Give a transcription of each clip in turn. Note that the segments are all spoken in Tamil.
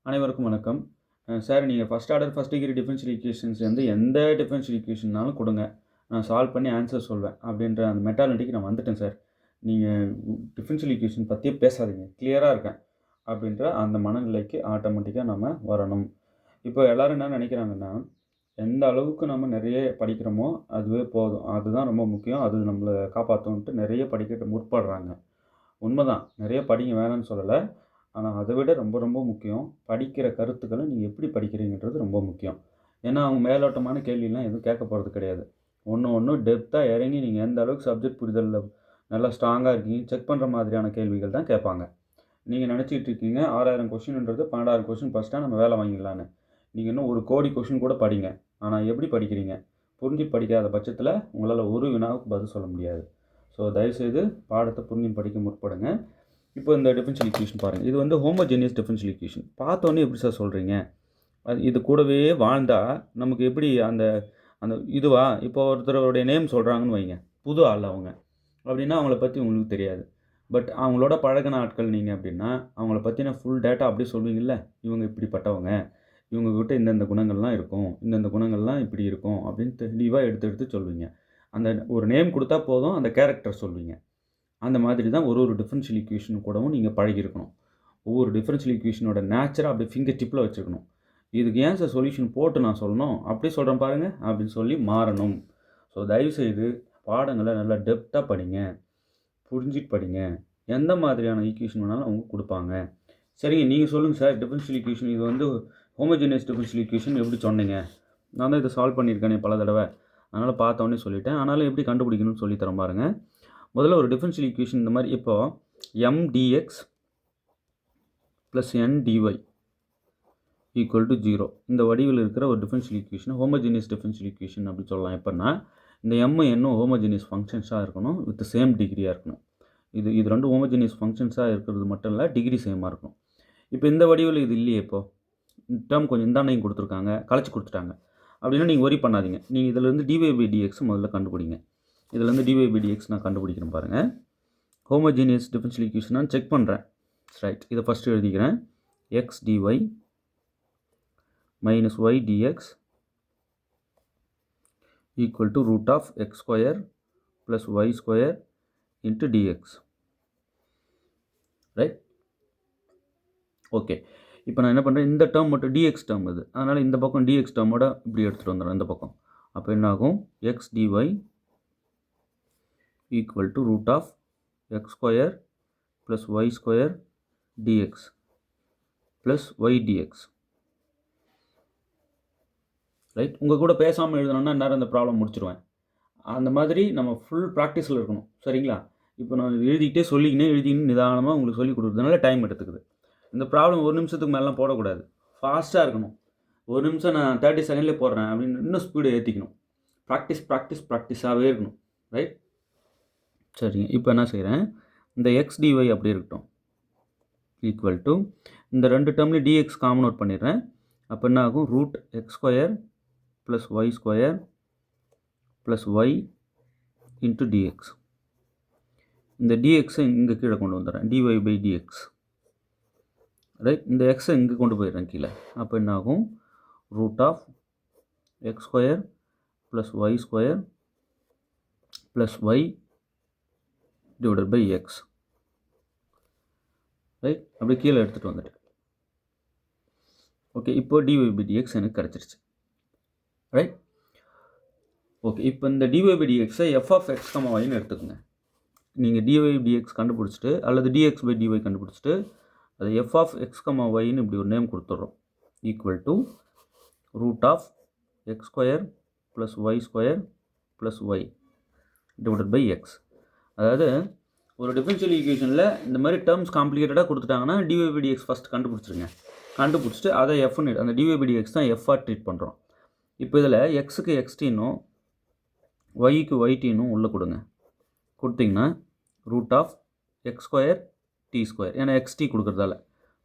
அனைவருக்கும் வணக்கம். சார் நீங்க first order, first degree differential equations எந்த டிஃபரன்ஷியல் ஈக்குவேஷன்னாலும் குடுங்க. நான் சால்வ் பண்ணி ஆன்சர் சொல்வேன். அப்படின்ற அந்த மென்டாலிட்டிக்கு நான் வந்துட்டேன் சார். நீங்க டிஃபரன்ஷியல் ஈக்குவேஷன் பத்தியே பேசாதீங்க. கிளியரா இருக்கேன். அப்படின்ற அந்த மனநிலைக்கு ஆட்டோமேட்டிக்கா நம்ம வரணும். இப்போ எல்லாரும் என்ன நினைக்கிறாங்கன்னா, எந்த அளவுக்கு நம்ம நிறைய படிக்கிறோமோ அதுவே போதும். அதுதான் ரொம்ப முக்கியம். அது நம்மள காப்பாத்தும்ன்ட்டு நிறைய படிக்க முற்படுறாங்க. உண்மதான். நிறைய படிங்க வேணான்னு சொல்லல. ஆனா, அத விட ரொம்ப ரொம்ப முக்கியம், படிக்கிற கருத்துக்கள நீங்க எப்படி படிக்கிறீங்கன்றது ரொம்ப முக்கியம். ஏன்னா, அவங்க மேலோட்டமான கேள்விலாம் எதுவும் கேட்க போறது கிடையாது. ஒண்ணு டெப்த்தா இறங்கி நீங்க எந்த அளவுக்கு சப்ஜெக்ட் புரிதல்ல நல்லா ஸ்ட்ராங்கா இருக்கீங்க செக் பண்ற மாதிரியான கேள்விகள் தான் கேட்பாங்க. நீங்க நினைச்சிட்டு இருக்கீங்க 6000 கொஸ்டின்ன்றது 12,000 கொஸ்டின் படிச்சுட்டா நம்ம வேலை வாங்கிடலான்னு. நீங்க இன்னும் 1,00,00,000 கொஸ்டின் கூட படிங்க. ஆனா எப்படி படிக்கிறீங்க? புரிஞ்சு படிக்காத பட்சத்தில உங்களால ஒரு வினாவுக்கு பதில் சொல்ல முடியாது. ஸோ தயவுசெய்து பாடத்த புரிஞ்சு படிக்க முற்படுங்க. இப்போ இந்த டிஃபரன்ஷியல் ஈக்குவேஷன் பாருங்க. இது வந்து ஹோமோஜெனியஸ் டிஃபரன்ஷியல் ஈக்குவேஷன். பார்த்தோனே எப்படி சார் சொல்றீங்க? இது கூடவே வாழ்ந்தா நமக்கு எப்படி அந்த அந்த இதுவா? இப்போ ஒருத்தருடைய நேம் சொல்றாங்கன்னு வைங்க. புது ஆள் அவங்க. அப்படின்னா அவங்கள பத்தி உங்களுக்கு தெரியாது. பட் அவங்களோட பழகுன ஆட்கள் நீங்க அப்படின்னா, அவங்கள பத்தின ஃபுல் டேட்டா அப்படியே சொல்லுவீங்கல்ல. இவங்க இப்படிப்பட்டவங்க. இவங்க கிட்ட இந்தந்த குணங்கள்லாம் இருக்கும். இந்தந்த குணங்கள்லாம் இப்படி இருக்கும் அப்படின்னு தெளிவா எடுத்து எடுத்து சொல்லுவீங்க. அந்த ஒரு நேம் குடுத்தா போதும். அந்த கேரக்டர் சொல்வீங்க. அந்த மாதிரி தான் ஒரு டிஃபரன்ஷியல் ஈக்குவேஷன் கூடவும் நீங்க பழகியிருக்கணும். ஒவ்வொரு டிஃபரன்ஷியல் ஈக்குவேஷனோட நேச்சர அப்படியே ஃபிங்கர் டிப்ல வச்சுக்கணும். இதுக்கு ஏன் சார் சொல்யூஷன் போட்டு நான் சொல்லணும்? அப்படியே சொல்றேன் பாருங்க அப்படின்னு சொல்லி மாறணும். ஸோ தயவுசெய்து பாடங்கள நல்லா டெப்த்தா படிங்க. புரிஞ்சுட்டு படிங்க. எந்த மாதிரியான ஈக்குவேஷன் வேணாலும் அவங்க குடுப்பாங்க. சரிங்க நீங்க சொல்லுங்க சார் டிஃபரன்ஷியல் ஈக்குவேஷன் இது வந்து ஹோமோஜெனியஸ் டிஃபரன்ஷியல் ஈக்குவேஷன் எப்படி சொன்னீங்க? நான் தான் இத சால்வ் பண்ணியிருக்கேனே பல தடவ. அதனால பார்த்த உடனே சொல்லிட்டேன். ஆனாலும் எப்படி கண்டுபிடிக்கணும்னு சொல்லி தரேன் பாருங்க. முதல்ல ஒரு டிஃபரன்ஷியல் ஈக்குவேஷன் இந்த மாதிரி இப்போ m dx plus n dy equal to 0 இந்த வடிவில் இருக்கிற ஒரு differential equation homogeneous differential equation அப்படி சொல்லலாம். எப்படின்னா இந்த m என்னும் ஹோமோஜெனியஸ் ஃபங்க்ஷன்ஸாக இருக்கணும் வித் சேம் டிகிரியாக இருக்கணும். இது ரெண்டும் ஹோமோஜெனியஸ் ஃபங்க்ஷன்ஸாக இருக்கிறது மட்டும் இல்லை டிகிரி சேமாக இருக்கணும். இப்போ இந்த வடிவில் இது இல்லையே இப்போ டேர்ம் கொஞ்சம் இந்தாண்டையும் கொடுத்துருக்காங்க கழிச்சு கொடுத்துட்டாங்க. அப்படின்னா நீங்கள் ஒரி பண்ணாதீங்க. நீங்கள் இதிலேருந்து dy by dx முதல்ல கண்டுபிடிங்க. இதிலேருந்து dy by dx நான் கண்டுபிடிக்கிறேன் பாருங்கள். ஹோமோஜீனியஸ் டிஃபரன்ஷியல் ஈக்குவேஷன் நான் செக் பண்ணுறேன். ரைட் இதை ஃபஸ்ட்டு எழுதிக்கிறேன். x dy minus y dx equal to root of x square plus y square into dx. Right okay. இப்போ நான் என்ன பண்ணுறேன், இந்த டேர்ம் மட்டும் dx டேர்ம் இது. அதனால் இந்த பக்கம் dx டேர்மோட இப்படி எடுத்துகிட்டு வந்துடுறேன் இந்த பக்கம். அப்போ என்ன ஆகும், x dy equal to root of x square plus y square dx plus y dx. Right உங்கள் கூட பேசாமல் எழுதணும்னா நேரம் இந்த ப்ராப்ளம் முடிச்சிருவேன். அந்த மாதிரி நம்ம ஃபுல் ப்ராக்டிஸில் இருக்கணும். சரிங்களா? இப்போ நான் எழுதிக்கிட்டே எழுதிக்கின்னு நிதானமாக உங்களுக்கு சொல்லி கொடுக்குறதுனால டைம் எடுத்துக்குது. இந்த ப்ராப்ளம் ஒரு நிமிஷத்துக்கு மேலாம் போடக்கூடாது. ஃபாஸ்ட்டாக இருக்கணும். ஒரு நிமிஷம் நான் 30 செகண்ட்லேயே போடுறேன் அப்படின்னு இன்னும் ஸ்பீடை ஏற்றிக்கணும். ப்ராக்டிஸாகவே இருக்கணும். ரைட் சரிங்க. இப்போ என்ன செய்கிறேன், இந்த எக்ஸ் டிஒய் அப்படி இருக்கட்டும் ஈக்குவல் டு இந்த ரெண்டு டேர்ம்லேயும் டிஎக்ஸ் காமன் அவுட் பண்ணிடுறேன். அப்போ என்ன ஆகும், root x square plus y square plus y into dx. இந்த டிஎக்ஸை இங்கே கீழே கொண்டு வந்துடுறேன், டிஒய் பை டிஎக்ஸ். ரைட் இந்த எக்ஸை இங்கே கொண்டு போயிடுறேன் கீழே. அப்போ என்ன ஆகும், root of x square plus y square plus y divided by x. Right அப்படியே கீழே எடுத்துகிட்டு வந்துட்டேன். ஓகே இப்போ dy by dx எனக்கு கிடச்சிருச்சு. ரைட் ஓகே இப்போ இந்த dy by dxஐ f of x, yன்னு எடுத்துக்கோங்க. நீங்கள் dy by dx கண்டுபிடிச்சிட்டு அல்லது dx by dy கண்டுபிடிச்சிட்டு அது f of x, yன்னு இப்படி ஒரு நேம் கொடுத்துட்றோம். Equal to root of x square plus y square plus y divided by x. அதாவது ஒரு டிஃபரன்ஷியல் ஈக்குவேஷனில் இந்த மாதிரி டேர்ம்ஸ் காம்ப்ளிகேட்டடாக கொடுத்துட்டாங்கன்னா dy by dx ஃபஸ்ட் கண்டுபிடிச்சிருங்க. கண்டுபிடிச்சிட்டு அதை எஃப்னு அந்த dy by dx தான் எஃப்பாக ட்ரீட் பண்ணுறோம். இப்போ இதில் எக்ஸுக்கு எக்ஸ்டின்னும் ஒய்க்கு ஒய்டின்னும் உள்ளே கொடுங்க. கொடுத்தீங்கன்னா root of x square t square, ஏன்னா எக்ஸ்டி கொடுக்குறதால,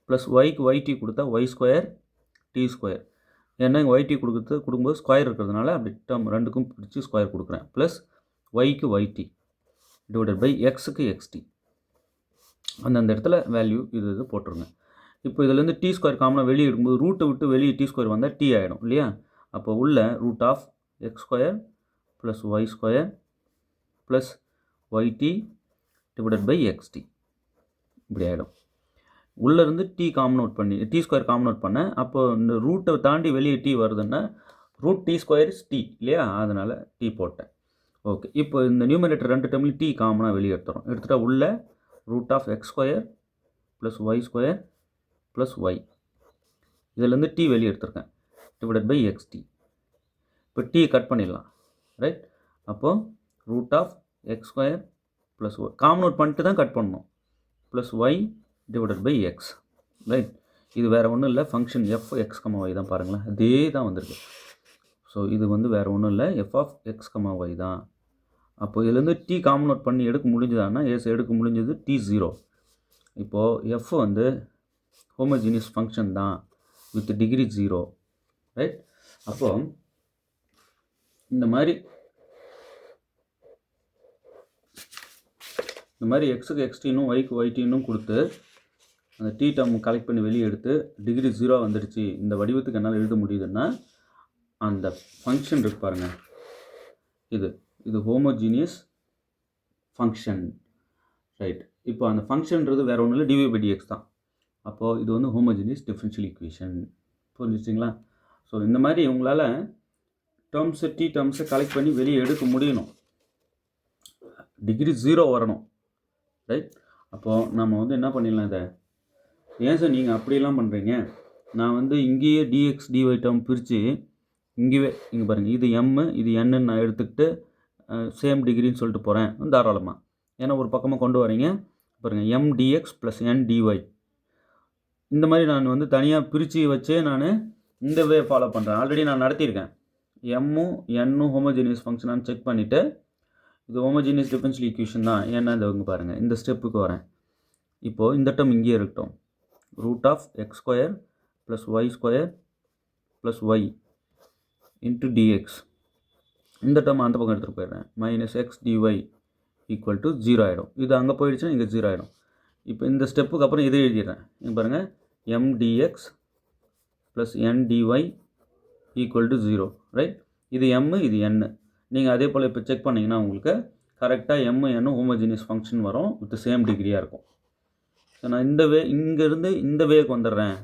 ப்ளஸ் ஒய்க்கு ஒய்டி கொடுத்தா ஒய் ஸ்கொயர் டி ஸ்கொயர், ஏன்னா ஒய்டி கொடுக்கும்போது ஸ்கொயர் இருக்கிறதுனால அப்படி டேர்ம் ரெண்டுக்கும் பிடிச்சி ஸ்கொயர் கொடுக்குறேன். ப்ளஸ் ஒய்க்கு ஒய்டி டிவைடட் பை எக்ஸுக்கு எக்ஸ்டி. அந்தந்த இடத்துல வேல்யூ இது போட்டுருங்க. இப்போ இதுலேருந்து டி ஸ்கொயர் காமனாக வெளியே எடுக்கும்போது ரூட்டை விட்டு வெளியே டி ஸ்கொயர் வந்தால் டி ஆகிடும் இல்லையா? அப்போ உள்ள root of x square plus y square plus yt divided by xt இப்படி ஆகிடும். உள்ளேருந்து டி காமன் அவுட் பண்ணி டி ஸ்கொயர் காமன் அவுட் பண்ணேன். அப்போ இந்த ரூட்டை தாண்டி வெளியே டி வருதுன்னா root t square is t இல்லையா? அதனால் டி போட்டேன். ஓகே, இப்போ இந்த நியூமரேட்டர் ரெண்டு டைம்லையும் டி காமனாக வெளியே எடுத்துகிட்டா உள்ள root of x square plus y square plus y இதிலேருந்து டி வெளியே எடுத்துருக்கேன் டிவைடட் பை எக்ஸ்டி. இப்போ டி கட் பண்ணிடலாம் ரைட். அப்போது root of x square plus y common out பண்ணிட்டு தான் கட் பண்ணணும் plus y divided by x right. இது வேறு ஒன்றும் இல்லை, function f x comma y தான் பாருங்களேன், அதே தான் வந்திருக்கு. ஸோ இது வந்து வேறு ஒன்றும் இல்லை, f of x comma y தான். அப்போ இதுலேருந்து டி காமன் அவுட் பண்ணி எடுக்க முடிஞ்சுதான்னா எஸ் எடுக்க முடிஞ்சது டி 0. இப்போது எஃப் வந்து ஹோமோஜீனியஸ் ஃபங்க்ஷன் தான் வித் டிகிரி 0 ரைட். அப்போது இந்த மாதிரி எக்ஸுக்கு எக்ஸ்டினும் ஒய்க்கு ஒய்டினும் கொடுத்து அந்த டி டேர்ம் கலெக்ட் பண்ணி வெளியே எடுத்து டிகிரி 0 வந்துடுச்சு இந்த வடிவத்துக்கு என்னால் எழுத முடியுதுன்னா அந்த ஃபங்க்ஷன் இருக்கு பாருங்கள், இது ஹோமோஜீனியஸ் ஃபங்க்ஷன் ரைட். இப்போ அந்த ஃபங்க்ஷன்றது வேறு ஒன்றும் இல்லை, டிவை பை டிஎக்ஸ் தான். அப்போது இது வந்து ஹோமோஜீனியஸ் டிஃபரன்ஷியல் ஈக்குவேஷன். புரிஞ்சிச்சிங்களா? ஸோ இந்த மாதிரி உங்களால் டி டேர்ம்ஸை கலெக்ட் பண்ணி வெளியே எடுக்க முடியணும், டிகிரி 0 வரணும் ரைட். அப்போது நம்ம வந்து என்ன பண்ணிடலாம், இதை ஏன் சார் நீங்கள் அப்படியெல்லாம் பண்ணுறீங்க, நான் வந்து இங்கேயே டிஎக்ஸ் டிஒய் டேர்ம் பிரித்து இங்கே பாருங்கள், இது எம்மு இது என்னன்னு நான் எடுத்துக்கிட்டு சேம் டிகிரின்னு சொல்லிட்டு போகிறேன் தாராளமாக. ஏன்னா ஒரு பக்கமாக கொண்டு வரீங்க பாருங்கள், m dx plus n dy இந்த மாதிரி நான் வந்து தனியாக பிரித்து வச்சே நான் இந்த வே ஃபாலோ பண்ணுறேன். ஆல்ரெடி நான் நடத்தியிருக்கேன். எம்மும் என்னும் ஹோமோஜீனியஸ் ஃபங்க்ஷனான்னு செக் பண்ணிவிட்டு இது ஹோமோஜீனியஸ் டிஃபரன்ஷியல் ஈக்குவேஷன் தான் ஏன்னா இங்கே பாருங்கள், இந்த ஸ்டெப்புக்கு வரேன். இப்போது இந்த டேர்ம் இங்கேயே இருக்கட்டும், root of x square plus y square plus y into dx. இந்த டேர்ம் அந்த பக்கம் எடுத்துகிட்டு போயிடுறேன், minus x dy equal to 0 ஆகிடும். இது அங்கே போயிடுச்சுன்னா இங்கே 0 ஆகிடும். இப்போ இந்த ஸ்டெப்புக்கு அப்புறம் இதை எழுதிடுறேன். இங்கே பாருங்கள், m dx plus n dy equal to 0 right. இது எம்மு இது என்னு. நீங்கள் அதே போல் இப்போ செக் பண்ணிங்கன்னா உங்களுக்கு கரெக்டாக எம்மு என்னும் ஹோமோஜீனியஸ் ஃபங்க்ஷன் வரும் வித் சேம் டிகிரியாக இருக்கும். ஸோ நான் இந்த வே இங்கேருந்து இந்த வேக்கு வந்துடுறேன்.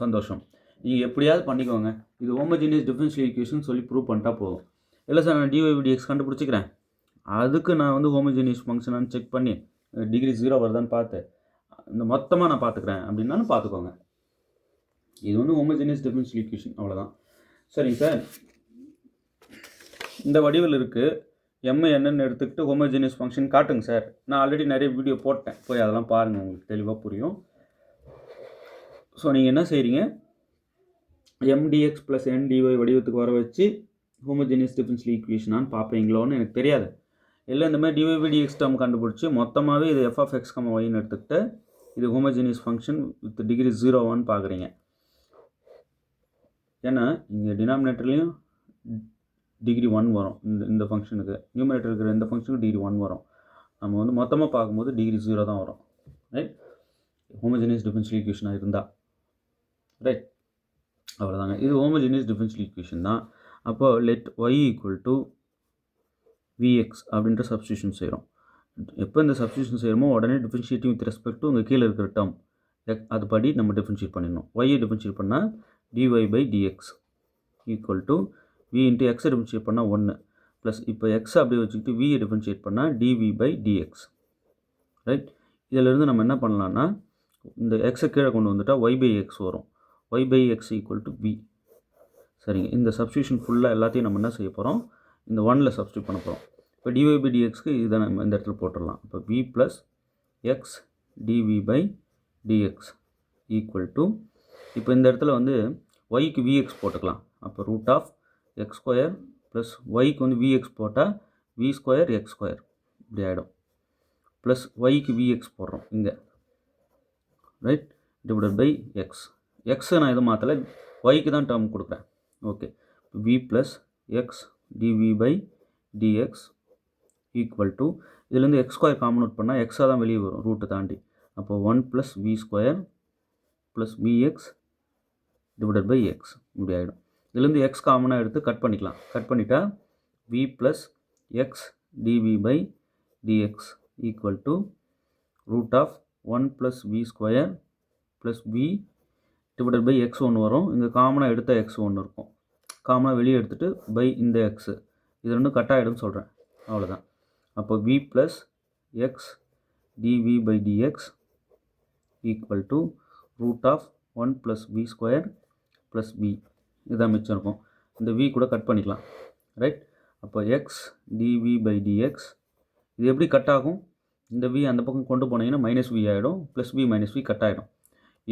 சந்தோஷம், நீங்கள் எப்படியாவது பண்ணிக்கோங்க. இது ஹோமோஜீனியஸ் டிஃபரன்ஷியல் ஈக்குவேஷன் சொல்லி ப்ரூவ் பண்ணிட்டா போதும். இல்லை சார் நான் டிஒய் பை டிஎக்ஸ் கண்டுபிடிச்சிக்கிறேன், அதுக்கு நான் வந்து ஹோமோஜீனியஸ் ஃபங்க்ஷனான்னு செக் பண்ணி டிகிரி 0 வருதான்னு பார்த்து இந்த மொத்தமாக நான் பார்த்துக்கிறேன் அப்படின்னாலும் பார்த்துக்கோங்க. இது வந்து ஹோமோஜீனியஸ் டிஃபரன்ஷியல் ஈக்குவேஷன், அவ்வளோதான். சரிங்க சார், இந்த வடிவில் இருக்குது, எம்ஐ என்னன்னு எடுத்துக்கிட்டு ஹோமோஜீனியஸ் ஃபங்க்ஷன் காட்டுங்க சார். நான் ஆல்ரெடி நிறைய வீடியோ போட்டேன், போய் அதெல்லாம் பாருங்கள், உங்களுக்கு தெளிவாக புரியும். ஸோ நீங்கள் என்ன செய்கிறீங்க, எம்டிஎக்ஸ் ப்ளஸ் என்டிஒய் வடிவத்துக்கு வர வச்சு ஹோமோஜீனியஸ் டிஃபரன்ஷியல் ஈக்குவேஷனான்னு பார்ப்பீங்களோன்னு எனக்கு தெரியாது. இல்லை இந்த மாதிரி டிஒய் பை டிஎக்ஸ் டேர்ம் கண்டுபிடிச்சி மொத்தமாகவே இது எஃப் ஆஃப் எக்ஸ் கமா ஒய்ன்னு எடுத்துக்கிட்டு இது ஹோமோஜீனியஸ் ஃபங்க்ஷன் வித் டிகிரி 0 பார்க்குறீங்க. ஏன்னா இங்கே டினாமினேட்டர்லேயும் டிகிரி 1 வரும், இந்த ஃபங்க்ஷனுக்கு நியூமரேட்டர் இருக்கிற இந்த ஃபங்க்ஷனுக்கு டிகிரி 1 வரும். நம்ம வந்து மொத்தமாக பார்க்கும்போது டிகிரி 0 தான் வரும் ரைட், ஹோமோஜீனியஸ் டிஃபரன்ஷியல் ஈக்குவேஷனாக இருந்தால் ரைட். அவ்வளோதாங்க, இது ஹோமோஜீனியஸ் டிஃபரன்ஷியல் ஈக்குவேஷன் தான். அப்போ let y equal to vx அப்படின்ற சப்ஸ்டியூஷன் செய்கிறோம். எப்போ இந்த சப்ஸ்டியூஷன் செய்கிறோமோ உடனே டிஃபரன்ஷியேட்டிங் வித் ரெஸ்பெக்ட் டு உங்கள் கீழே இருக்கிற டேர்ம் அதுபடி நம்ம டிஃபரன்ஷியேட் பண்ணிடணும். ஒய்யை டிஃபரன்ஷியேட் பண்ணால் dy by dx equal to v into எக்ஸை டிஃபரன்ஷியேட் பண்ணால் 1 ப்ளஸ் இப்போ எக்ஸை அப்படியே வச்சுக்கிட்டு வியை டிஃபரன்ஷியேட் பண்ணால் டிவி பை டிஎக்ஸ் ரைட். இதிலிருந்து நம்ம என்ன பண்ணலான்னா இந்த எக்ஸை கீழே கொண்டு வந்துட்டால் ஒய் பை எக்ஸ் வரும், y by x equal to v. சரிங்க, இந்த சப்ஸ்டியூஷன் ஃபுல்லாக எல்லாத்தையும் நம்ம என்ன செய்ய போகிறோம், இந்த 1ல் சப்ஸ்டியூட் பண்ண போகிறோம். இப்போ டிஒய் பை டிஎக்ஸ்க்கு இதை நம்ம இந்த இடத்துல போட்டுடலாம். இப்போ v plus x TV by dx equal to இப்போ இந்த இடத்துல வந்து ஒய்க்கு விஎக்ஸ் போட்டுக்கலாம். அப்போ root of x square plus ஒய்க்கு வந்து விஎக்ஸ் போட்டால் வி ஸ்கொயர் எக்ஸ் ஸ்கொயர் இப்படி ஆகிடும். ப்ளஸ் ஒய்க்கு விஎக்ஸ் போடுறோம் இங்கே ரைட், டிவைடட் பை எக்ஸ். எக்ஸை நான் எதுவும் மாற்றலை, ஒய்க்கு தான் டேர்ம் கொடுக்குறேன். Okay, v plus x TV by dx equal to இதுலேருந்து எக்ஸ் ஸ்கொயர் காமன் அவுட் பண்ணால் எக்ஸாக தான் வெளியே வரும் ரூட்டை தாண்டி. அப்போ 1 plus v square plus vx divided by x இப்படி ஆகிடும். இதுலேருந்து எக்ஸ் காமனாக எடுத்து கட் பண்ணிக்கலாம். கட் பண்ணிட்டா v plus x TV by dx equal to root of 1 plus v square plus v divided by x ஒன்று வரும். இங்கே காமனாக எடுத்த எக்ஸ் ஒன்று இருக்கும். காமனாக வெளியே எடுத்துகிட்டு பை இந்த எக்ஸு இது ரெண்டும் கட் ஆகிடும்னு சொல்கிறேன். அவ்வளோதான். அப்போ v plus x TV by dx equal to root of 1 plus v square plus v இதான் மிச்சம் இருக்கும். இந்த வி கூட கட் பண்ணிக்கலாம். ரைட். அப்போ எக்ஸ் டிவி பை டிஎக்ஸ் இது எப்படி கட் ஆகும்? இந்த வி அந்த பக்கம் கொண்டு போனீங்கன்னா மைனஸ் வி ஆகிடும். Plus v minus v cut ஆகிடும்.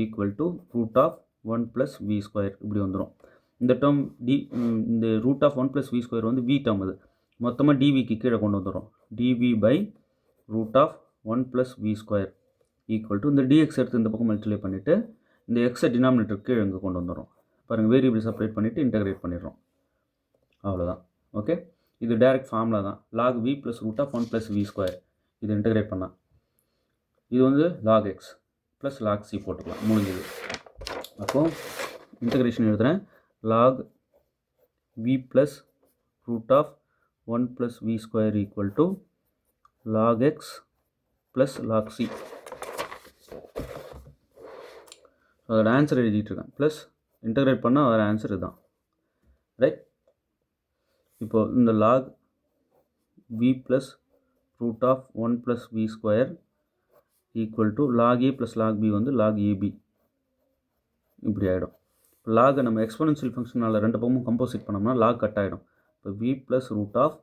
Equal to root of 1 plus v square இப்படி வந்துடும். இந்த டேர்ம் இந்த root of 1 plus v square வந்து வி டேர்ம். அது மொத்தமாக டிவிக்கு கீழே கொண்டு வந்துடும். D v by root of 1 plus v square equal to இந்த டிஎக்ஸ் எடுத்து இந்த பக்கம் மல்டிப்ளை பண்ணிவிட்டு இந்த எக்ஸை டினாமினேட்டருக்கு கீழே இங்கே கொண்டு வந்துடும். பாருங்கள், வேரியபிள் செப்பரேட் பண்ணிவிட்டு இன்டகிரேட் பண்ணிடுறோம். அவ்வளோதான். ஓகே. இது டைரக்ட் ஃபார்முலா தான். Log v plus root of 1 plus v square இது இன்டகிரேட் பண்ணால் இது வந்து log x plus log c போட்டுக்கலாம். முடிஞ்சது. அப்போது இன்டகிரேஷன் எழுதுகிறேன். Log v plus root of 1 plus v square equal to log x plus log c. அதோட ஆன்சர் எழுதிட்டுருக்கேன். ப்ளஸ் இன்டகிரேட் பண்ணால் அதோட ஆன்சர் இதுதான். ரைட். இப்போது இந்த log v plus root of 1 plus v square equal to lock A plus lock B வந்து லாக் ஏபி இப்படி ஆகிடும். லாகை நம்ம எக்ஸ்போனன்ஷியல் ஃபங்க்ஷனால் ரெண்டு பக்கமும் கம்போசிட் பண்ணோம்னா லாக் கட் ஆகிடும். இப்போ v plus root of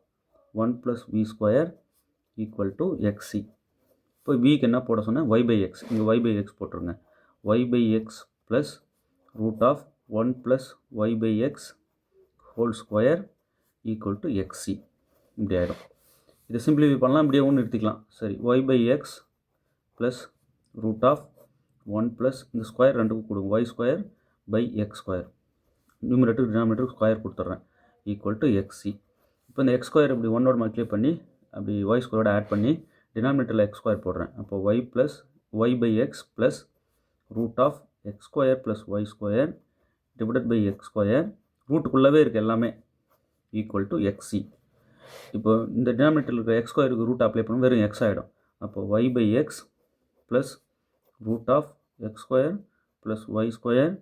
1 plus v square equal to XE. இப்போ விக்கு என்ன போட சொன்னேன்? Y by x. இங்கே ஒய் பை எக்ஸ் போட்டுருங்க. Y by x plus root of 1 plus y by x whole square equal to xc இப்படி ஆகிடும். இதை சிம்பிளிஃபை பண்ணலாம். இப்படியே ஒன்று எடுத்துக்கலாம். சரி, y by x plus root of 1 plus இந்த ஸ்கொயர் ரெண்டுக்கும் கொடுங்க. Y square by x square numerator denominator square கொடுத்துட்றேன் ஈக்குவல் டு எக்ஸி. இப்போ இந்த எக்ஸ் ஸ்கொயர் இப்படி ஒன்னோட மல்டிப்ளை பண்ணி அப்படி ஒய் ஸ்கொயரோட ஆட் பண்ணி டினாமினேட்டரில் எக்ஸ் ஸ்கொயர் போடுறேன். அப்போ y plus y by x plus root of x square plus y square divided by x square ரூட்டுக்குள்ளவே இருக்குது எல்லாமே ஈக்குவல் டு எக்ஸி. இப்போ இந்த டினாமினேட்டரில் இருக்கிற எக்ஸ் ஸ்கொயருக்கு ரூட் அப்ளை பண்ணணும், வெறும் எக்ஸ் ஆகிடும். அப்போ y by x plus root of x square plus y square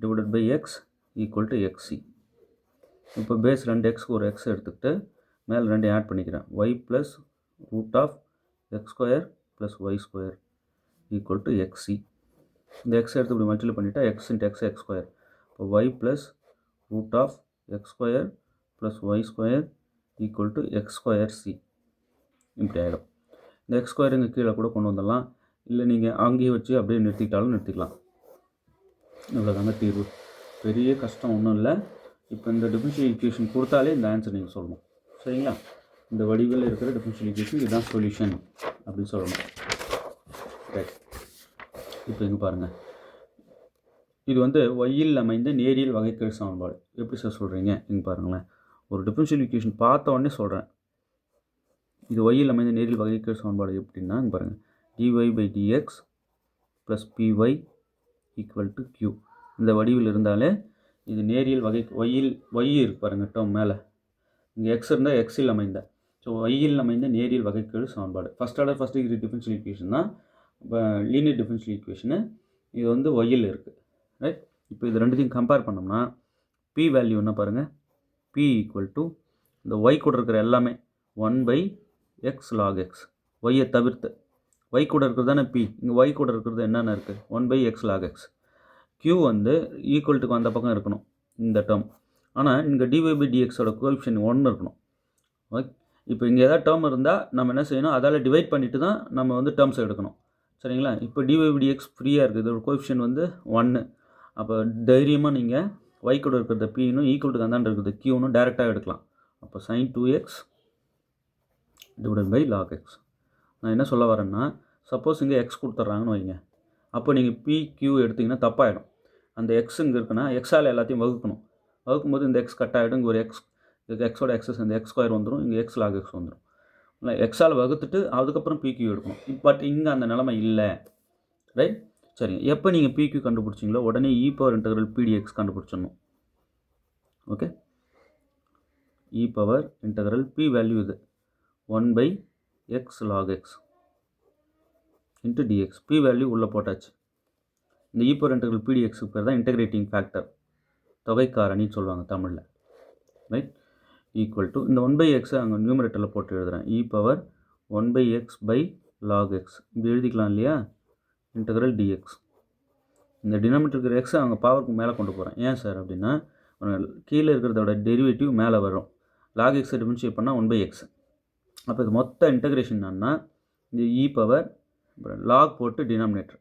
divided by x equal to XE. இப்போ பேஸ் 2 எக்ஸ்க்கு ஒரு எக்ஸ் எடுத்துக்கிட்டு மேலே 2 ஆட் பண்ணிக்கிறேன். Y plus root of x square plus y square equal to x y. இந்த எக்ஸ் எடுத்து இப்படி மல்டிப்ளை பண்ணிட்டா x into x x square. இப்போ y plus root of x square plus y square equal to x square C இப்படி ஆகிடும். இந்த எக்ஸ் ஸ்கொயர் இங்கே கீழே கூட கொண்டு வந்துடலாம். இல்லை நீங்கள் அங்கேயே வச்சு அப்படியே நிறுத்திக்கிட்டாலும் நிறுத்திக்கலாம். இவ்வளோதாங்க தீர்வு. பெரிய கஷ்டம் ஒன்றும் இல்லை. இப்போ இந்த டிஃபரன்ஷியல் ஈக்குவேஷன் கொடுத்தாலே இந்த ஆன்சர் நீங்கள் சொல்லணும். சரிங்களா? இந்த வடிவில் இருக்கிற டிஃபரன்ஷியல் ஈக்குவேஷன் இதுதான் சொல்யூஷன் அப்படின்னு சொல்லணும். ரைட். இப்போ இங்கே பாருங்கள், இது வந்து ஒய்யில் அமைந்த நேரியல் வகைக்கெழு சமன்பாடு. எப்படி சார் சொல்கிறீங்க? இங்கே பாருங்களேன், ஒரு டிஃபரன்ஷியல் ஈக்குவேஷன் பார்த்த உடனே சொல்கிறேன். இது ஒய்யில் அமைந்த நேரியல் வகைக்கெழு சமன்பாடு எப்படின்னா இங்கே பாருங்கள், dy by dx plus py equal to q. இந்த வடிவில் இருந்தாலே இது நேரியல் வகை. ஒய்யில் ஒய் இருக்கு பாருங்கள் டேர்ம் மேலே. இங்கே எக்ஸ் இருந்தால் எக்ஸில் அமைந்த. ஸோ ஒய்யில் அமைந்த நேரியல் வகைக்கெழு சமன்பாடு first order first degree differential equation தான். இப்போ லீனியர் டிஃபரன்ஷியல் ஈக்குவேஷனு இது வந்து ஒய்யில் இருக்குது. ரைட். இப்போ இது ரெண்டுத்தையும் கம்பேர் பண்ணோம்னா p வேல்யூ என்ன பாருங்கள், p ஈக்குவல் டு இந்த ஒய் கூட இருக்கிற எல்லாமே 1/x log x. ஒய்யை தவிர்த்து ஒய் கூட இருக்கிறது தானே p. இங்கே ஒய் கூட இருக்கிறது என்னென்ன இருக்குது? 1/x log x. q வந்து ஈக்குவல்ட்டுக்கு அந்த பக்கம் இருக்கணும் இந்த டேர்ம். ஆனால் இங்கே dy by dxோட கோஎஃபிஷியன்ட் 1 இருக்கணும். ஓகே. இப்போ இங்கே ஏதாவது டேர்ம் இருந்தால் நம்ம என்ன செய்யணும், அதால் டிவைட் பண்ணிவிட்டு தான் நம்ம வந்து டேர்ம்ஸ் எடுக்கணும். சரிங்களா? இப்போ dy by dx ஃப்ரீயாக இருக்குது, இதோட கோஎஃபிஷியன்ட் வந்து 1. அப்போ தைரியமாக நீங்கள் ஒய் கூட இருக்கிறத pனும் ஈக்குவல்ட்டுக்கு அந்தாண்ட இருக்கிறது qனும் டேரெக்டாக எடுக்கலாம். அப்போ sin 2x divided by log x. நான் என்ன சொல்ல வரேன்னா, சப்போஸ் இங்கே எக்ஸ் கொடுத்துட்றாங்கன்னு வைங்க, அப்போ நீங்கள் PQ எடுத்திங்கன்னா தப்பாகிடும். அந்த எக்ஸ் இங்கே இருக்குன்னா எக்ஸால் எல்லாத்தையும் வகுக்கணும். வகுக்கும்போது இந்த எக்ஸ் கட் ஆகிடும். இங்கே ஒரு எக்ஸ், இதுக்கு எக்ஸோட எக்ஸஸ் இந்த எக்ஸ் ஸ்கொயர் வந்துடும். இங்கே எக்ஸ் லாக் எக்ஸ் வந்துடும். இல்லை, எக்ஸால் வகுத்துட்டு அதுக்கப்புறம் PQ எடுக்கணும். பட் இங்கே அந்த நிலைமை இல்லை. ரைட். சரிங்க. எப்போ நீங்கள் பிக்யூ கண்டுபிடிச்சிங்களோ உடனே இ பவர் இன்டெக்ரல் பிடிஎக்ஸ் கண்டுபிடிச்சிடணும். Okay, e power integral p value இது 1/x log x into dx. P value உள்ளே போட்டாச்சு. இந்த இ பவர் இன்டெக்ரல் பிடிஎக்ஸுக்கு பேர் தான் இன்டெகிரேட்டிங் ஃபேக்டர், தொகை காரணின்னு சொல்லுவாங்க தமிழில். ரைட், ஈக்குவல் டு இந்த 1/x அங்கே நியூமரேட்டரில் போட்டு எழுதுகிறேன். E power 1/x log x இப்படி எழுதிக்கலாம் இல்லையா, இன்டெக்ரல் டிஎக்ஸ். இந்த டினாமினேட்டர் இருக்கிற எக்ஸை அவங்க பவருக்கு மேலே கொண்டு போகிறேன். ஏன் சார் அப்படின்னா கீழே இருக்கிறதோட டெரிவேட்டிவ் மேலே வரும். லாக் எக்ஸை டிஃபரன்ஷியேட் பண்ணால் 1/x. அப்போ இது மொத்த இன்டெகிரேஷன் என்னன்னா இந்த இ பவர் லாக் போட்டு டினாமினேட்டர்,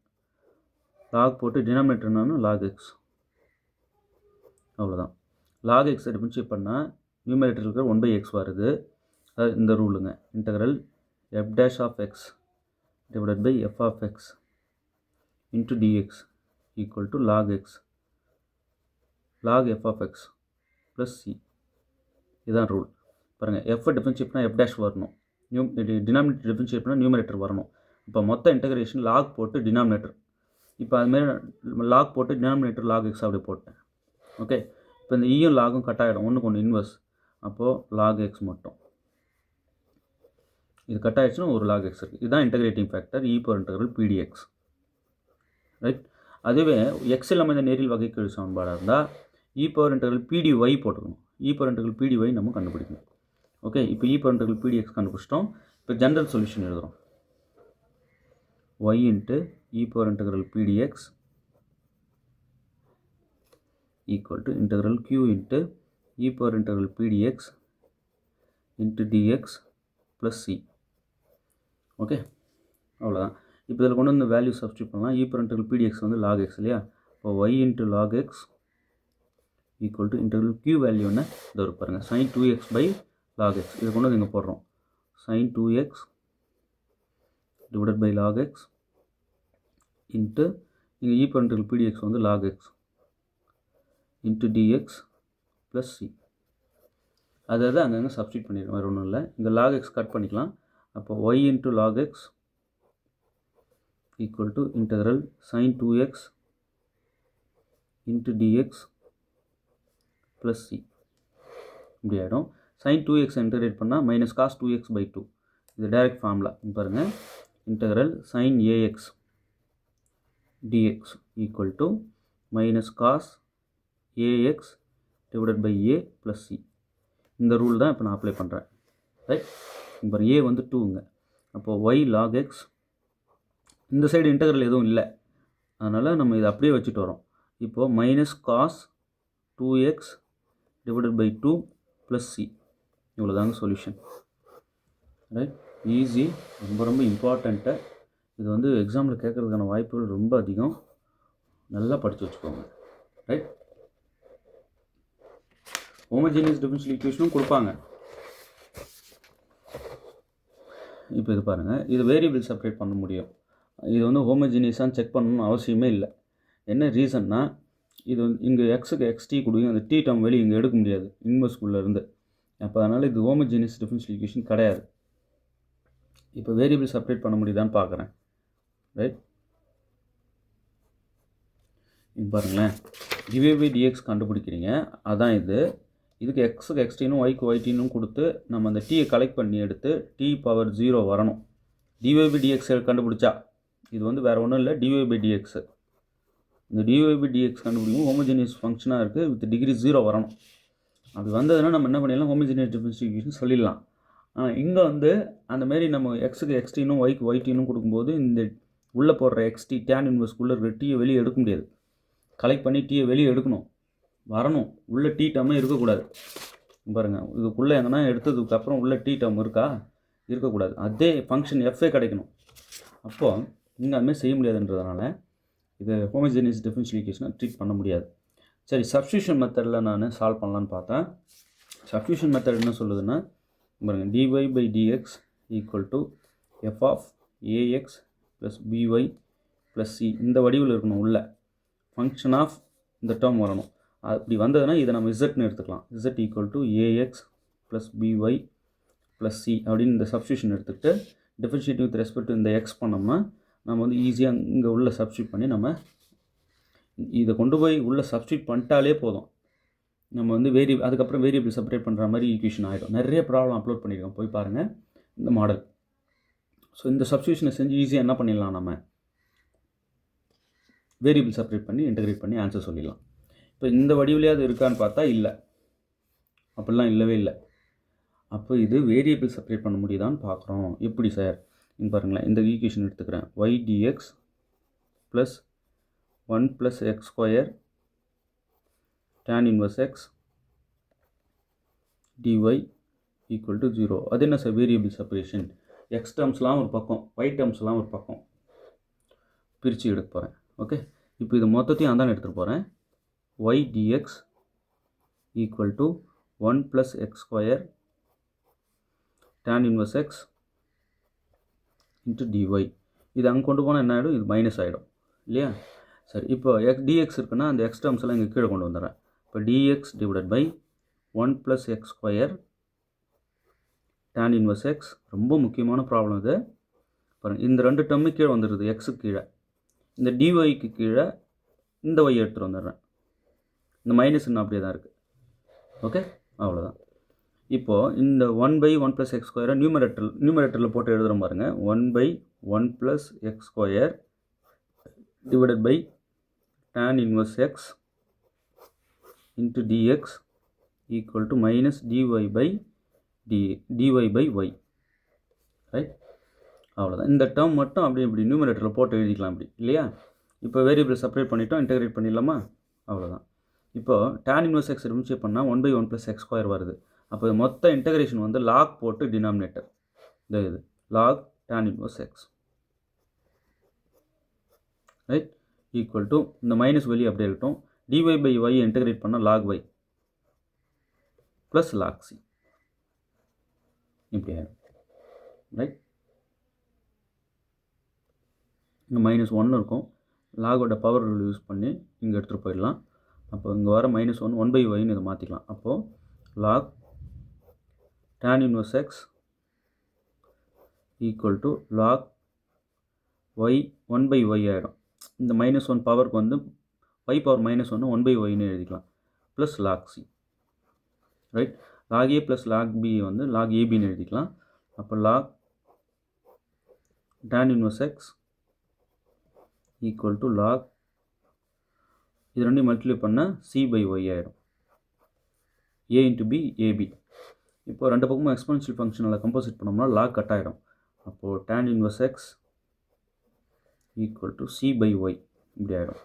லாக் போட்டு டினாமினேட்டர் என்னன்னா லாக் எக்ஸ், அவ்வளோதான். லாக் எக்ஸை டிஃபரன்ஷியேட் பண்ணால் நியூமரேட்டர் இருக்கிற 1/x வருது. அது இந்த ரூலுங்க, integral f dash of x divided by f of x into dx equal to log x log f of x plus c. இதுதான் ரூல். பாருங்கள், f டிஃபரன்ஷியேட் பண்ணால் f dash வரணும், டினாமினேட்டர் டிஃபரன்ஷியேட் பண்ணால் நியூமரேட்டர் வரணும். இப்போ மொத்த இன்டெகிரேஷன் லாக் போட்டு டினாமினேட்டர், இப்போ அதுமாரி லாக் போட்டு டினாமினேட்டர் லாக் எக்ஸ் அப்படி போட்டேன். ஓகே, இப்போ இந்த ஈயும் லாகும் கட் ஆகிடும், ஒன்றுக்கு ஒன்று இன்வர்ஸ். அப்போது லாக் எக்ஸ் மட்டும் இது கட் ஆகிடுச்சுன்னா ஒரு லாக் எக்ஸ் இருக்குது. இதுதான் இன்டெகிரேட்டிங் ஃபேக்டர் இ பவர் இன்டெக்ரல் பிடிஎக்ஸ். ரைட், அதுவே எக்ஸ் இல்லாமல் இந்த நேரியல் வகைக்கெழு சமன்பாடாக இருந்தால் இ பவர் இன்டெக்ரல் பிடிஒய் போட்டுக்கணும். இ பவர் இன்டெக்ரல் பிடிஒய் நம்ம கண்டுபிடிக்கணும். ஓகே, இப்போ இ பவர் இன்டெக்ரல் பிடிஎக்ஸ் கண்டுபிடிச்சிட்டோம். இப்போ ஜென்ரல் சொல்யூஷன் எழுதுகிறோம். y into e power integral p d x equal to integral q into e power integral p d x into d x plus c. Okay, அவ்வளோதான். இப்போ இதில் கொண்டு வந்து வேல்யூ சப்ஸ்டியூட் பண்ணலாம். இ பவர் இன்டெக்ரல் பிடிஎக்ஸ் வந்து லாக் எக்ஸ் இல்லையா, இப்போ y into log x equal to integral q value என்ன இதை பாருங்கள், sin 2x by log x. இதை கொண்டு வந்து இங்கே போடுறோம். sin 2x divided by log x into இங்கே e பவர் இன்டெக்ரல் pdx வந்து log x into dx plus c. அதாவது அங்கங்கே சப்ஸ்டியூட் பண்ணிடுறோம், வேறு ஒன்றும் இல்லை. இங்கே log x கட் பண்ணிக்கலாம். அப்போ y into log x equal to integral sin 2x into dx plus c இப்படி ஆகிடும். sin 2x இன்டகிரேட் பண்ணால் மைனஸ் காஸ் 2x பை 2. இது டைரக்ட் ஃபார்முலா பாருங்கள். integral sin ax dx equal to minus cos ax divided by a plus c. இந்த ரூல் தான் இப்போ நான் அப்ளை பண்ணுறேன். ரைட், இப்போ a வந்து 2ங்க. அப்போது y log x, இந்த சைடு இன்டெக்ரல் எதுவும் இல்லை, அதனால் நம்ம இதை அப்படியே வச்சுட்டு வரோம். இப்போது minus cos 2x divided by 2 plus c. இவ்வளோ தாங்க சொல்யூஷன். ரைட், ஈஸி, ரொம்ப ரொம்ப இம்பார்ட்டண்ட்டு. இது வந்து எக்ஸாமில் கேட்குறதுக்கான வாய்ப்புகள் ரொம்ப அதிகம். நல்லா படித்து வச்சுக்கோங்க. ரைட், ஹோமோஜீனியஸ் டிஃபரன்ஷியல் ஈக்குவேஷனும் கொடுப்பாங்க. இப்போ இது பாருங்கள், இது வேரியபிள் செப்பரேட் பண்ண முடியும். இது வந்து ஹோமோஜீனியஸாக செக் பண்ணணும்னு அவசியமே இல்லை. என்ன ரீசன்னா, இது வந்து இங்கே எக்ஸுக்கு எக்ஸ்டி கொடுங்க, அந்த டி டேர்ம் வெளியே இங்கே எடுக்க முடியாது இன்வெர்ஸ்குள்ளேருந்து. அப்போ அதனால் இது ஹோமோஜீனியஸ் டிஃபரன்ஷியல் ஈக்குவேஷன் கிடையாது. இப்போ வேரியபிள் செப்பரேட் பண்ண முடியுதான்னு பார்க்குறேன். ரைட், இது பாருங்களேன், டிவை பை டிஎக்ஸ் கண்டுபிடிக்கிறீங்க, அதான் இது. இதுக்கு எக்ஸுக்கு எக்ஸ்டினும் ஒய்க்கு ஒய்டினும் கொடுத்து நம்ம அந்த டீயை கலெக்ட் பண்ணி எடுத்து டி பவர் 0 வரணும். டிவை பை டிஎக்ஸ் கண்டுபிடிச்சா இது வந்து வேறு ஒன்றும் இல்லை, டிவை பை டிஎக்ஸு. இந்த டிவை பை டிஎக்ஸ் கண்டுபிடிக்கும் ஹோமோஜீனியஸ் ஃபங்க்ஷனாக இருக்குது, வித் டிகிரி 0 வரணும். அது வந்ததுன்னா நம்ம என்ன பண்ணிடலாம், ஹோமோஜீனியஸ் டிஃபரன்ஷியல் ஈக்குவேஷன் சொல்லிடலாம். இங்கே வந்து அந்தமாரி நம்ம எக்ஸுக்கு எக்ஸ்டினும் ஒய்க்கு ஒய்டினும் கொடுக்கும்போது இந்த உள்ளே போடுற எக்ஸ்டி டேன் இன்வெர்ஸ்குள்ளே இருக்கிற டீயை வெளியே எடுக்க முடியாது. கலெக்ட் பண்ணி டீயை வெளியே எடுக்கணும், வரணும். உள்ளே டீ டேர்மே இருக்கக்கூடாது. பாருங்கள், இதுக்குள்ளே எங்கன்னா எடுத்ததுக்கப்புறம் உள்ளே டீ டேர்ம் இருக்கா, இருக்கக்கூடாது. அதே ஃபங்க்ஷன் எஃப்ஏ கிடைக்கணும். அப்போது இங்கே அதுமாதிரி செய்ய முடியாதுன்றதுனால இது ஹோமோஜீனியஸ் டிஃபரன்ஷியல் ஈக்குவேஷனை ட்ரீட் பண்ண முடியாது. சரி, சப்ஸ்டியூஷன் மெத்தடில் நான் சால்வ் பண்ணலான்னு பார்த்தேன். சப்ஸ்டியூஷன் மெத்தட் என்ன சொல்லுதுன்னா பாருங்கள், dy by dx equal to f of ax plus by plus c. இந்த வடிவில் இருக்கணும், உள்ள ஃபங்க்ஷன் ஆஃப் இந்த டேர்ம் வரணும். அப்படி வந்ததுன்னா இதை நம்ம z எடுத்துக்கலாம். z equal to ax plus by plus c அப்படின்னு இந்த சப்ஸ்டியூஷன் எடுத்துக்கிட்டு டிஃபரன்ஷியேட் வித் ரெஸ்பெக்ட் டு இந்த x பண்ணோம்னா நம்ம வந்து ஈஸியாக இங்கே உள்ள சப்ஸ்டியூட் பண்ணி நம்ம இதை கொண்டு போய் உள்ளே சப்ஸ்டியூட் பண்ணிட்டாலே போதும். நம்ம வந்து அதுக்கப்புறம் வேரியபிள் செப்பரேட் பண்ணுற மாதிரி ஈக்குவேஷன் ஆகிடும். நிறைய ப்ராப்ளம் அப்லோட் பண்ணியிருக்கோம், போய் பாருங்கள் இந்த மாடல். ஸோ இந்த சப்ஸ்டியூஷனை செஞ்சு ஈஸியாக என்ன பண்ணிடலாம், நம்ம வேரியபிள் செப்பரேட் பண்ணி இன்டகிரேட் பண்ணி ஆன்சர் சொல்லிடலாம். இப்போ இந்த வடிவிலே அது இருக்கான்னு பார்த்தா இல்லை, அப்படிலாம் இல்லவே இல்லை. அப்போ இது வேரியபிள் செப்பரேட் பண்ண முடியுதான்னு பார்க்குறோம். எப்படி சார் இங்கே பாருங்களேன், இந்த ஈக்குவேஷன் எடுத்துக்கிறேன். y dx plus 1 + x square tan inverse x dy equal to 0. அது என்ன சார் வேரியபிள் செப்பரேஷன்? எக்ஸ் டேர்ம்ஸ்லாம் ஒரு பக்கம், ஒய் டேர்ம்ஸ்லாம் ஒரு பக்கம் பிரித்து எடுக்க போகிறேன். ஓகே, இப்போ இது மொத்தத்தையும் அதான் எடுத்துகிட்டு போகிறேன். y dx equal to 1 + x square tan inverse x into dy. இது அங்கே கொண்டு போனால் என்ன ஆகிடும், இது மைனஸ் ஆகிடும் இல்லையா? சரி, இப்போ dx இருக்குன்னா அந்த எக்ஸ் டேர்ம்ஸ் எல்லாம் இங்கே கீழே கொண்டு வந்துடுறேன். இப்போ dx divided by 1 + x square tan inverse x. ரொம்ப முக்கியமான ப்ராப்ளம் இது பாருங்கள். இந்த ரெண்டு டேர்மு கீழே வந்துடுது, எக்ஸுக்கு கீழே. இந்த dyக்கு கீழே இந்த y எடுத்துகிட்டு வந்துடுறேன். இந்த மைனஸ் இன்னும் அப்படியே தான் இருக்குது. ஓகே, அவ்வளோதான். இப்போது இந்த 1/1 + x ஸ்கொயரை நியூமரேட்டரில் போட்டு எழுதுகிற பாருங்க. 1/1 + x square divided by tan inverse x into dx equal to minus dy by y. Right, அவ்வளோதான். இந்த டேர்ம் மட்டும் அப்படி இப்படி நியூமரேட்டரில் போட்டு எழுதிக்கலாம் அப்படி இல்லையா? இப்போ வேரியபிள் செப்பரேட் பண்ணிட்டோம், இன்டகிரேட் பண்ணிடலாமா? அவ்வளோதான். இப்போ tan inverse x ரிமூவ் பண்ணால் 1/1 + x ஸ்கொயர் வருது. அப்போ மொத்த இன்டகிரேஷன் வந்து லாக் போட்டு டினாமினேட்டர் இது log tan inverse x. Right, equal to இந்த மைனஸ் வெளியே அப்படியே இருக்கட்டும். dy by y இன்டகிரேட் பண்ணால் log y plus log c இப்படி ஆகிடும். ரைட், இங்கே -1 இருக்கும். லாகோட பவர் ரூல் யூஸ் பண்ணி இங்கே எடுத்துகிட்டு போயிடலாம். அப்போ இங்கே வர -1 1/yன்னு இதை மாற்றிக்கலாம். அப்போது log tan inverse x equal to log y 1/y ஆகிடும். இந்த -1 பவருக்கு வந்து y பவர் -1 1/yன்னு எழுதிக்கலாம். Plus log c. Right, log a plus log b வந்து log abன்னு எழுதிக்கலாம். அப்போ log tan inverse x equal to log இது ரெண்டையும் மல்டிப்ளை பண்ணால் c/y ஆகிடும். a into b ab. இப்போ ரெண்டு பக்கமும் எக்ஸ்பொனென்ஷியல் ஃபங்க்ஷனில் கம்போசிட் பண்ணோம்னா log கட் ஆகிடும். அப்போது tan inverse x equal to c/y இப்படி ஆகிடும்.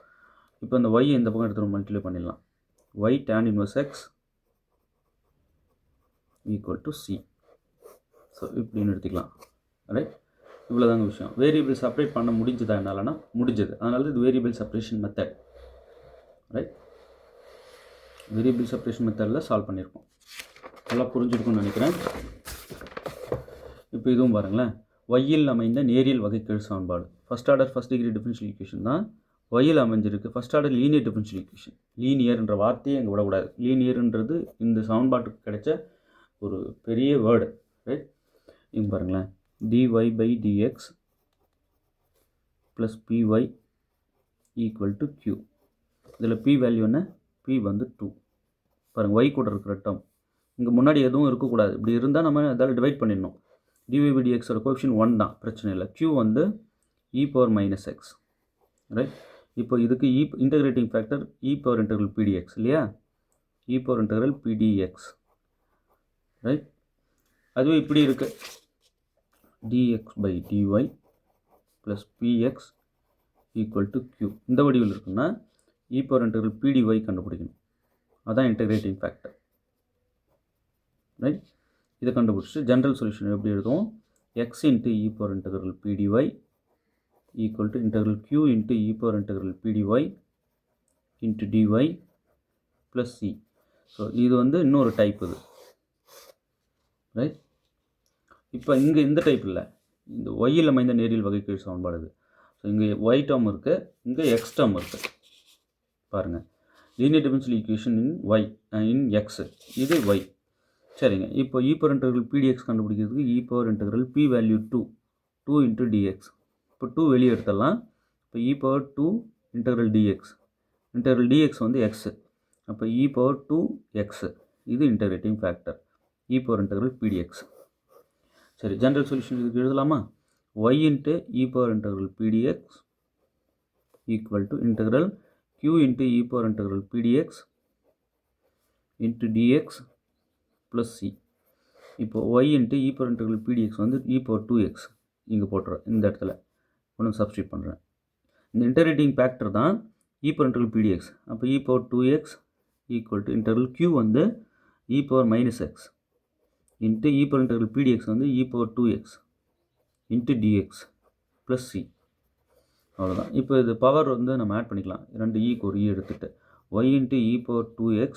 இப்போ இந்த y இந்த பக்கம் எடுத்து மல்டிப்ளை பண்ணிடலாம். y tan inverse x equal to c. So இப்படின்னு எடுத்துக்கலாம். ரைட், இவ்வளோதாங்க விஷயம். வேரியபிள் செப்பரேட் பண்ண முடிஞ்சதா என்னாலனா? முடிஞ்சது. அதனால இது variable separation method. Right, variable separation மெத்தடில் சால்வ் பண்ணியிருக்கோம். நல்லா புரிஞ்சிருக்கும்னு நினைக்கிறேன். இப்போ இதுவும் பாருங்களேன், ஒய்யில் அமைந்த நேரியல் வகைக்கெழு சமன்பாடு. First order first degree differential equation தான் ஒய்யில் அமைஞ்சிருக்கு. First order linear differential equation. லீனியர்ன்ற வார்த்தையை அங்கே விடக்கூடாது. லீனியர்ன்றது இந்த சமன்பாட்டுக்கு கிடைச்ச ஒரு பெரிய வேர்டு. ரைட், இங்கே பாருங்களேன், dy by dx plus py equal to q. இதில் p வேல்யூ என்ன? p வந்து 2. பாருங்கள், y கூட இருக்கிற டேர்ம் இங்கே முன்னாடி எதுவும் இருக்கக்கூடாது. இப்படி இருந்தால் நம்ம அதால் டிவைட் பண்ணிடணும். dy by dx ஓட கோஎஃபிஷியன்ட் 1 தான், பிரச்சனை இல்லை. q வந்து e power minus X. Right, இப்போ இதுக்கு integrating factor e power integral pdx இல்லையா? e power integral pdx. Right, அதுவே இப்படி இருக்குது, dx by dy plus px equal to q. இந்த வடிவில் இருக்குன்னா e பவர் இன்டெக்ரல் pdy கண்டுபிடிக்கணும். அதான் இன்டகிரேட்டிங் ஃபேக்டர். ரைட், இதை கண்டுபிடிச்சி ஜென்ரல் சொல்யூஷன் எப்படி எழுதுவோம்? x into e power integral pdy equal to integral q into e power integral pdy into dy plus c. So இது வந்து இன்னொரு டைப் இது. ரைட், இப்போ இங்கே இந்த டைப் இல்லை, இந்த ஒய்யில் அமைந்த நேரியல் வகைக்கெழு சமன்பாடு இது. ஸோ இங்கே ஒய் டேர்ம் இருக்குது, இங்கே எக்ஸ் டேர்ம் இருக்குது. பாருங்கள், linear differential equation in y in x, இது ஒய். சரிங்க, இப்போ e பவர் இன்டெக்ரல் pdx கண்டுபிடிக்கிறதுக்கு e power integral p value 2 into dx இப்போ 2 வெளியே எடுத்துடலாம். இப்போ e power 2 integral dx. Integral dx வந்து x. அப்போ e பவர் 2x இது integrating factor. e power integral pdx. சரி, ஜென்ரல் சொல்யூஷன் இதுக்கு எழுதலாமா? y into e power integral pdx equal to integral q into e power integral pdx into dx plus c. இப்போ y into e power integral pdx வந்து e பவர் 2x இங்கே போட்டுறேன். இந்த இடத்துல ஒன்று சப்ஸ்டியூட் பண்ணுறேன். இந்த இன்டெகிரேட்டிங் ஃபேக்டர் தான் e பவர் இன்டெக்ரல் pdx. அப்போ e power 2x equal to integral q வந்து e power minus x into e power integral pdx வந்து e power 2x into dx plus c. அவ்வளோதான். இப்போ இது பவர் வந்து நம்ம ஆட் பண்ணிக்கலாம். 2 ஈக்கு ஒரு எடுத்துகிட்டு y into e power 2x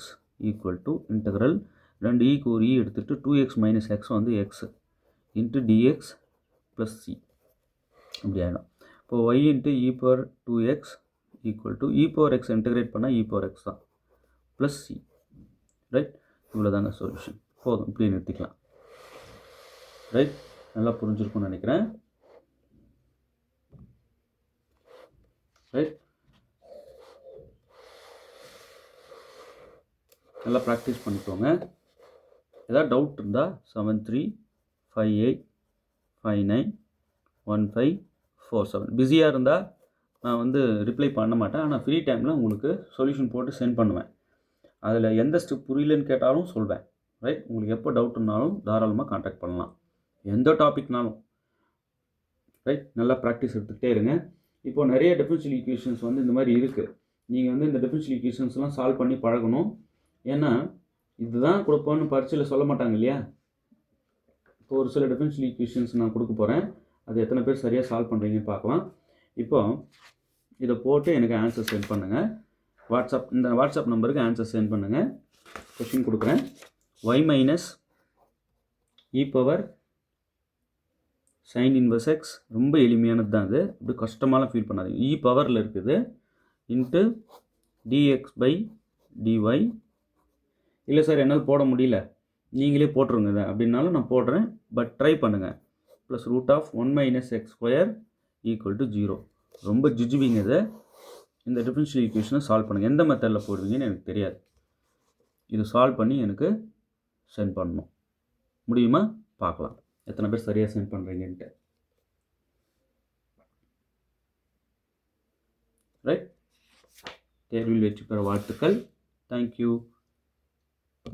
equal to integral 2 ஈக்கு ஒரு எடுத்துகிட்டு 2x மைனஸ் x வந்து x into dx plus c இப்படி ஆகிடும். இப்போ y into e power 2x equal to e power x integrate பண்ணால் e பவர் x தான் ப்ளஸ் c. ரைட், இவ்வளோ தாங்க சொல்யூஷன். போதும், இப்படி நிறுத்திக்கலாம். ரைட், நல்லா புரிஞ்சிருக்கும்னு நினைக்கிறேன். ரைட், நல்லா ப்ராக்டிஸ் பண்ணிக்கோங்க. ஏதாவது டவுட் இருந்தால் 7358591547. பிஸியாக இருந்தால் நான் வந்து ரிப்ளை பண்ண மாட்டேன். ஆனால் ஃப்ரீ டைமில் உங்களுக்கு சொல்யூஷன் போட்டு சென்ட் பண்ணுவேன். அதில் எந்த ஸ்டெப் புரியலன்னு கேட்டாலும் சொல்வேன். ரைட், உங்களுக்கு எப்போ டவுட்னாலும் தாராளமாக கான்டாக்ட் பண்ணலாம், எந்த டாபிக்னாலும். ரைட், நல்லா ப்ராக்டிஸ் எடுத்துகிட்டே இருங்க. இப்போது நிறைய டிஃபரன்ஷியல் ஈக்குவேஷன்ஸ் வந்து இந்த மாதிரி இருக்குது. நீங்கள் வந்து இந்த டிஃபரன்ஷியல் ஈக்குவேஷன்ஸ்லாம் சால்வ் பண்ணி பழகணும். ஏன்னா இதுதான் கொடுப்போன்னு பரீட்சையில் சொல்ல மாட்டாங்க இல்லையா? இப்போ ஒரு சில டிஃபரன்ஷியல் ஈக்குவேஷன்ஸ் நான் கொடுக்க போகிறேன். அது எத்தனை பேர் சரியாக சால்வ் பண்ணுறீங்கன்னு பார்க்கலாம். இப்போ இதை போட்டு எனக்கு ஆன்சர் சென்ட் பண்ணுங்கள். இந்த வாட்ஸ்அப் நம்பருக்கு ஆன்சர் சென்ட் பண்ணுங்கள். கொஷின் கொடுக்குறேன். y minus e power sine inverse x. ரொம்ப எளிமையானது தான் அது, அப்படி கஷ்டமாலாம் ஃபீல் பண்ணாதீங்க. e பவரில் இருக்குது இன்ட்டு dx பை dy. இல்லை சார் என்னால் போட முடியல, நீங்களே போட்டுருங்க இதை அப்படின்னாலும் நான் போடுறேன். பட் ட்ரை பண்ணுங்கள். Plus root of 1 minus x square equal to 0. ரொம்ப ஜிஜுவிங்க இதை. இந்த டிஃபரன்ஷியல் ஈக்குவேஷனை சால்வ் பண்ணுங்கள். எந்த மெத்தடில் போடுவீங்கன்னு எனக்கு தெரியாது. இது சால்வ் பண்ணி எனக்கு சென்ட் பண்ணணும். முடியுமா? பார்க்கலாம் எத்தனை பேர் சரியாக சென்ட் பண்ணுறீங்கன்ட்டு. ரைட், தேர்வில் வெற்றி பெற வாழ்த்துக்கள். தேங்க்யூ.